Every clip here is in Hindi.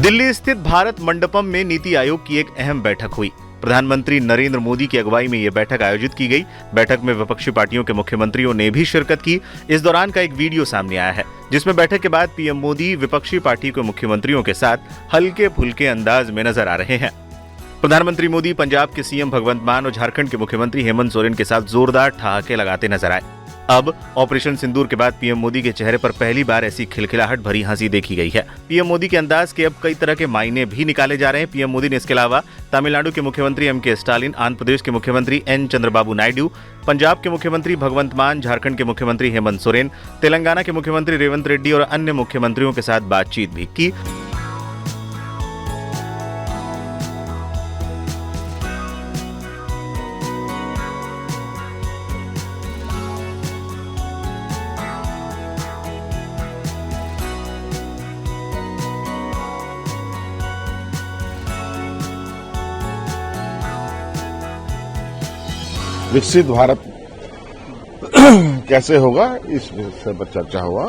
दिल्ली स्थित भारत मंडपम में नीति आयोग की एक अहम बैठक हुई। प्रधानमंत्री नरेंद्र मोदी की अगुवाई में यह बैठक आयोजित की गई। बैठक में विपक्षी पार्टियों के मुख्यमंत्रियों ने भी शिरकत की। इस दौरान का एक वीडियो सामने आया है, जिसमें बैठक के बाद पीएम मोदी विपक्षी पार्टी के मुख्यमंत्रियों के साथ हल्के फुल्के अंदाज में नजर आ रहे हैं। प्रधानमंत्री मोदी पंजाब के सीएम भगवंत मान और झारखंड के मुख्यमंत्री हेमंत सोरेन के साथ जोरदार ठहाके लगाते नजर आए। अब ऑपरेशन सिंदूर के बाद पीएम मोदी के चेहरे पर पहली बार ऐसी खिलखिलाहट भरी हंसी देखी गई है। पीएम मोदी के अंदाज के अब कई तरह के मायने भी निकाले जा रहे हैं। पीएम मोदी ने इसके अलावा तमिलनाडु के मुख्यमंत्री एम.के. स्टालिन, आंध्र प्रदेश के मुख्यमंत्री एन. चंद्रबाबू नायडू, पंजाब के मुख्यमंत्री भगवंत मान, झारखंड के मुख्यमंत्री हेमंत सोरेन, तेलंगाना के मुख्यमंत्री रेवंत रेड्डी और अन्य मुख्यमंत्रियों के साथ बातचीत भी की। विकसित भारत कैसे होगा, इस विषय पर चर्चा हुआ।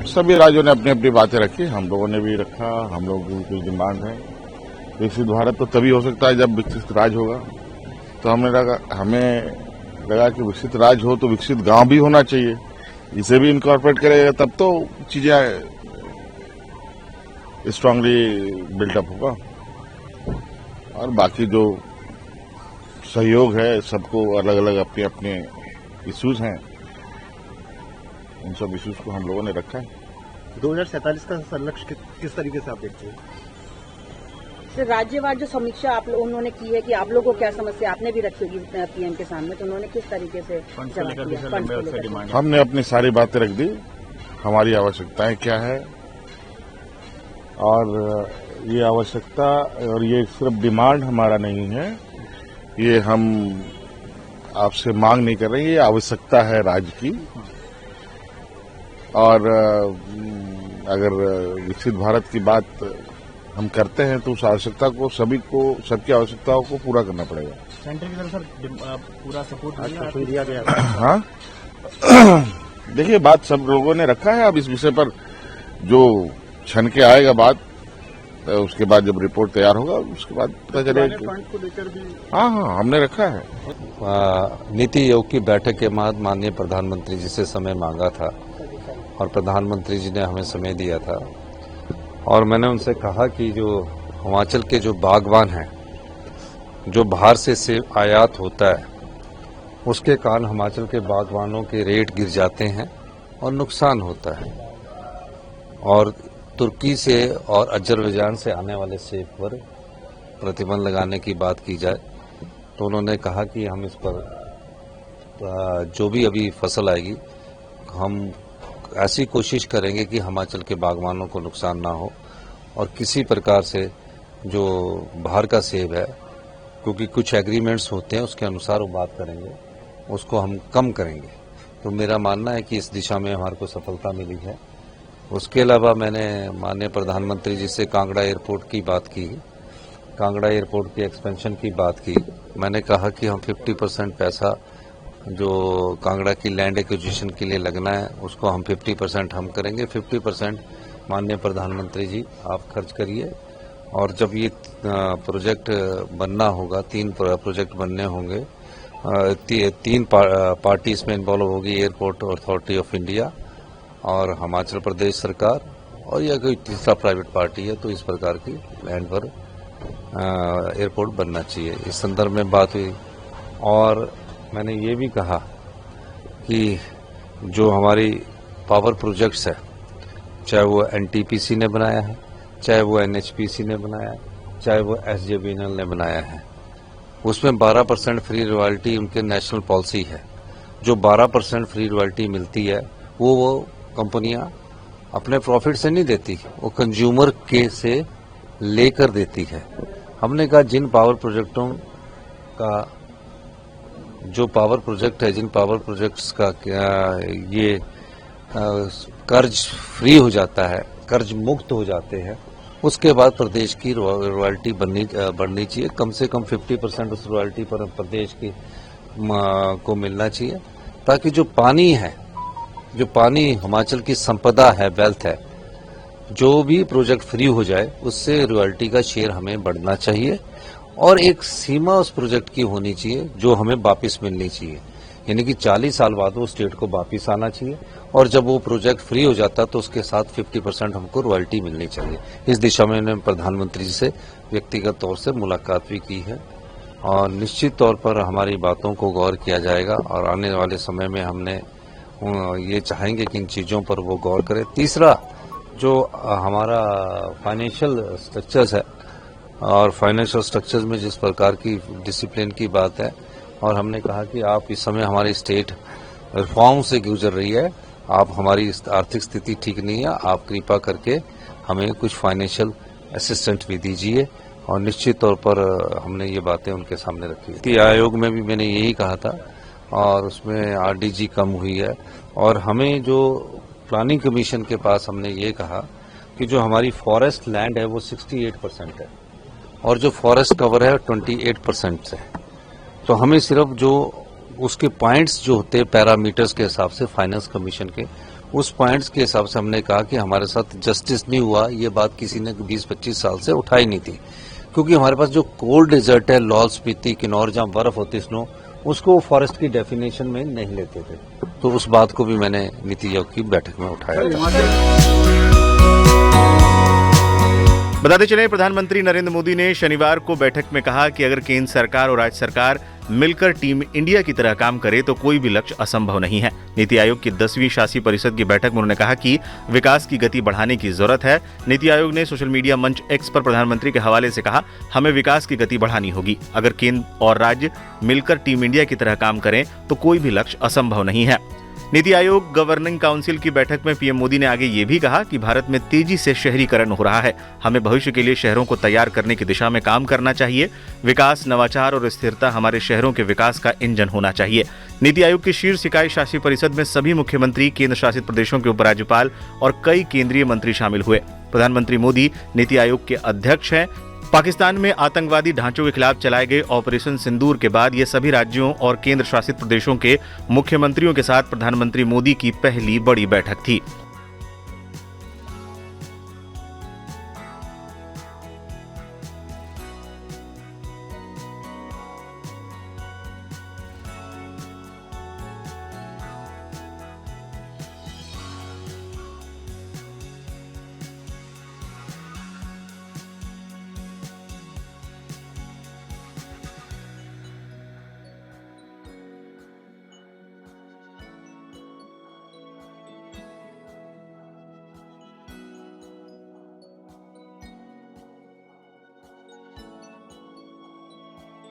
सभी राज्यों ने अपनी अपनी बातें रखी, हम लोगों ने भी रखा। हम लोगों की कुछ डिमांड है। विकसित भारत तो तभी हो सकता है जब विकसित राज्य होगा। तो हमें लगा कि विकसित राज्य हो तो विकसित गांव भी होना चाहिए। इसे भी इनकॉर्पोरेट करेगा तब तो चीजें स्ट्रांगली बिल्डअप होगा। और बाकी जो सहयोग है, सबको अलग अलग अपने अपने इश्यूज हैं, उन सब इश्यूज को हम लोगों ने रखा है। 2047 का लक्ष्य किस तरीके से आप देखते हैं? सर, राज्यवार जो समीक्षा उन्होंने की है कि आप लोगों को क्या समस्या आपने भी रखी होगी पीएम के सामने, तो उन्होंने किस तरीके से जवाब दिया? हमने अपनी सारी बातें रख दी, हमारी आवश्यकताएं क्या है। और ये आवश्यकता और ये सिर्फ डिमांड हमारा नहीं है, ये हम आपसे मांग नहीं कर रहे, ये आवश्यकता है राज्य की। और अगर विकसित भारत की बात हम करते हैं तो उस आवश्यकता को सबकी आवश्यकताओं को पूरा करना पड़ेगा। सेंटर की तरफ सर पूरा सपोर्ट दिया गया। हाँ, देखिए, बात सब लोगों ने रखा है। अब इस विषय पर जो छन के आएगा बात, उसके बाद जब रिपोर्ट तैयार होगा उसके बाद पता चलेगा। हाँ, हमने रखा है। नीति आयोग की बैठक के बाद माननीय प्रधानमंत्री जी से समय मांगा था और प्रधानमंत्री जी ने हमें समय दिया था। और मैंने उनसे कहा कि जो हिमाचल के जो बागवान हैं, जो बाहर से सेब आयात होता है, उसके कारण हिमाचल के बागवानों के रेट गिर जाते हैं और नुकसान होता है। और तुर्की से और अजरबैजान से आने वाले सेब पर प्रतिबंध लगाने की बात की जाए, तो उन्होंने कहा कि हम इस पर जो भी अभी फसल आएगी, हम ऐसी कोशिश करेंगे कि हिमाचल के बागवानों को नुकसान ना हो और किसी प्रकार से जो बाहर का सेब है, क्योंकि कुछ एग्रीमेंट्स होते हैं उसके अनुसार वो बात करेंगे, उसको हम कम करेंगे। तो मेरा मानना है कि इस दिशा में हमारे को सफलता मिली है। उसके अलावा मैंने माननीय प्रधानमंत्री जी से कांगड़ा एयरपोर्ट की बात की, कांगड़ा एयरपोर्ट के एक्सपेंशन की बात की। मैंने कहा कि हम 50% पैसा जो कांगड़ा की लैंड एक्विजिशन के लिए लगना है, उसको हम 50% हम करेंगे, 50% माननीय प्रधानमंत्री जी आप खर्च करिए। और जब ये प्रोजेक्ट बनना होगा, 3 प्रोजेक्ट बनने होंगे, 3 पार्टी इसमें इन्वॉल्व होगी, एयरपोर्ट अथॉरिटी ऑफ इंडिया और हिमाचल प्रदेश सरकार और या कोई तीसरा प्राइवेट पार्टी है, तो इस प्रकार की लैंड पर एयरपोर्ट बनना चाहिए। इस संदर्भ में बात हुई। और मैंने ये भी कहा कि जो हमारी पावर प्रोजेक्ट्स है, चाहे वो एनटीपीसी ने बनाया है, चाहे वो एनएचपीसी ने बनाया है, चाहे वो एसजेवीएनएल ने बनाया है, उसमें 12% फ्री रॉयल्टी उनके नेशनल पॉलिसी है। जो 12% फ्री रॉयल्टी मिलती है वो कंपनियां अपने प्रॉफिट से नहीं देती, वो कंज्यूमर के से लेकर देती है। हमने कहा जिन पावर प्रोजेक्टों का जो पावर प्रोजेक्ट है, जिन पावर प्रोजेक्ट्स का ये कर्ज फ्री हो जाता है, कर्ज मुक्त हो जाते हैं, उसके बाद प्रदेश की रॉयल्टी बढ़नी चाहिए। कम से कम 50% उस रॉयल्टी पर प्रदेश की को मिलना चाहिए, ताकि जो पानी है, जो पानी हिमाचल की संपदा है, वेल्थ है, जो भी प्रोजेक्ट फ्री हो जाए उससे रॉयल्टी का शेयर हमें बढ़ना चाहिए और एक सीमा उस प्रोजेक्ट की होनी चाहिए जो हमें वापस मिलनी चाहिए, यानी कि 40 साल बाद वो स्टेट को वापस आना चाहिए और जब वो प्रोजेक्ट फ्री हो जाता तो उसके साथ 50% हमको रॉयल्टी मिलनी चाहिए। इस दिशा में मैंने प्रधानमंत्री जी से व्यक्तिगत तौर से मुलाकात भी की है और निश्चित तौर पर हमारी बातों को गौर किया जाएगा और आने वाले समय में हमने ये चाहेंगे कि इन चीज़ों पर वो गौर करें। तीसरा जो हमारा फाइनेंशियल स्ट्रक्चर्स है और फाइनेंशियल स्ट्रक्चर्स में जिस प्रकार की डिसिप्लिन की बात है और हमने कहा कि आप इस समय हमारी स्टेट रिफॉर्म से गुजर रही है, आप हमारी आर्थिक स्थिति ठीक नहीं है, आप कृपा करके हमें कुछ फाइनेंशियल असिस्टेंट भी दीजिए और निश्चित तौर पर हमने ये बातें उनके सामने रखी। नीति आयोग में भी मैंने यही कहा था और उसमें आरडीजी कम हुई है और हमें जो प्लानिंग कमीशन के पास हमने ये कहा कि जो हमारी फॉरेस्ट लैंड है वो 68% है और जो फॉरेस्ट कवर है 28% है, तो हमें सिर्फ जो उसके पॉइंट्स जो होते हैं पैरामीटर्स के हिसाब से फाइनेंस कमीशन के, उस पॉइंट्स के हिसाब से हमने कहा कि हमारे साथ जस्टिस नहीं हुआ। ये बात किसी ने 20-25 साल से उठाई नहीं थी क्योंकि हमारे पास जो कोल्ड डेजर्ट है, लाहौल स्पीति, किन्नौर, जहाँ बर्फ होती स्नो, उसको फॉरेस्ट की डेफिनेशन में नहीं लेते थे, तो उस बात को भी मैंने नीति आयोग की बैठक में उठाया था। बताते चले प्रधानमंत्री नरेंद्र मोदी ने शनिवार को बैठक में कहा कि अगर केंद्र सरकार और राज्य सरकार मिलकर टीम इंडिया की तरह काम करे तो कोई भी लक्ष्य असंभव नहीं है। नीति आयोग की 10वीं शासी परिषद की बैठक में उन्होंने कहा कि विकास की गति बढ़ाने की जरूरत है। नीति आयोग ने सोशल मीडिया मंच एक्स पर प्रधानमंत्री के हवाले से कहा, हमें विकास की गति बढ़ानी होगी। अगर केंद्र और राज्य मिलकर टीम इंडिया की तरह काम करें तो कोई भी लक्ष्य असंभव नहीं है। नीति आयोग गवर्निंग काउंसिल की बैठक में पीएम मोदी ने आगे ये भी कहा कि भारत में तेजी से शहरीकरण हो रहा है, हमें भविष्य के लिए शहरों को तैयार करने की दिशा में काम करना चाहिए। विकास, नवाचार और स्थिरता हमारे शहरों के विकास का इंजन होना चाहिए। नीति आयोग की शीर्ष इकाई शासी परिषद में सभी मुख्यमंत्री, केंद्र शासित प्रदेशों के उपराज्यपाल और कई केंद्रीय मंत्री शामिल हुए। प्रधानमंत्री मोदी नीति आयोग के अध्यक्ष हैं। पाकिस्तान में आतंकवादी ढांचों के खिलाफ चलाए गए ऑपरेशन सिंदूर के बाद ये सभी राज्यों और केंद्र शासित प्रदेशों के मुख्यमंत्रियों के साथ प्रधानमंत्री मोदी की पहली बड़ी बैठक थी।